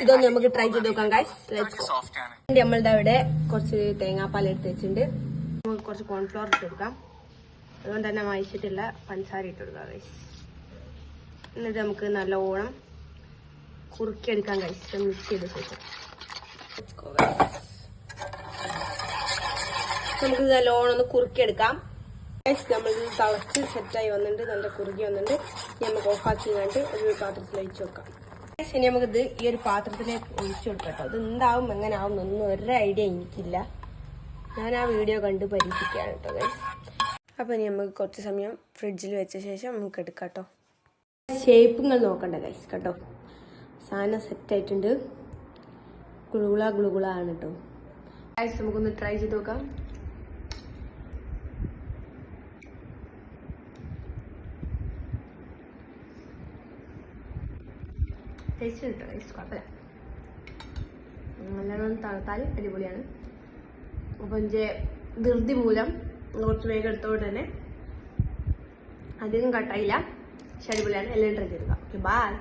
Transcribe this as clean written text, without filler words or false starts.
ഇതൊന്ന് നമുക്ക് ട്രൈ ചെയ്ത് നോക്കാം ഗൈസ്. നമ്മളുടെ അവിടെ കുറച്ച് തേങ്ങാപ്പാൽ എടുത്ത് വെച്ചിട്ടുണ്ട്. നമുക്ക് കുറച്ച് കോൺഫ്ലവർ ഇട്ട് കൊടുക്കാം. അതുകൊണ്ട് തന്നെ വായിച്ചിട്ടുള്ള പഞ്ചസാര ഇട്ട് കൊടുക്കാം ഗൈസ്. എന്നിട്ട് നമുക്ക് നല്ലോണം കുറുക്കിയെടുക്കാം ഗൈസ്. മിക്സ് ചെയ്ത് ശേഷം നമുക്ക് നല്ലോണം ഒന്ന് കുറുക്കിയെടുക്കാം ഗൈസ്. നമ്മൾ തിളച്ച് സെറ്റായി വന്നിട്ട് നല്ല കുറുക്കി വന്നിട്ട് നമുക്ക് ഓഫാക്കി കണ്ട് ഒരു പാത്രത്തിൽ ഒഴിച്ചു വെക്കാം. ഇനി നമുക്കിത് ഈ ഒരു പാത്രത്തിലേക്ക് ഒഴിച്ചു കൊടുക്കാം കേട്ടോ. ഇത് എന്താവും എങ്ങനെ ആവും എന്നൊന്നും ഒരു ഐഡിയ എനിക്കില്ല. ഞാൻ ആ വീഡിയോ കണ്ട് പരീക്ഷിക്കുകയാണ് കേട്ടോ ഗൈസ്. അപ്പോൾ ഇനി നമുക്ക് കുറച്ച് സമയം ഫ്രിഡ്ജിൽ വെച്ച ശേഷം നമുക്ക് എടുക്കാം കേട്ടോ. ഷേപ്പുകൾ നോക്കണ്ട ഗൈസ് കേട്ടോ. സാധനം സെറ്റായിട്ടുണ്ട്. ഗുളുഗുള ആണ് കേട്ടോ ഗൈസ്. നമുക്കൊന്ന് ട്രൈ ചെയ്ത് നോക്കാം. ടേസ്റ്റ് കിട്ടും ടേസ്റ്റ് കുഴപ്പമില്ല. നല്ലോണം തണുത്താൽ അടിപൊളിയാണ്. അപ്പം എൻ്റെ ധൃതി മൂലം കുറച്ച് വേഗം എടുത്തോണ്ട് തന്നെ അധികം കട്ടായില്ല. പക്ഷെ അടിപൊളിയാണ്. എല്ലാം ട്രൈ ചെയ്തുക. Okay bye.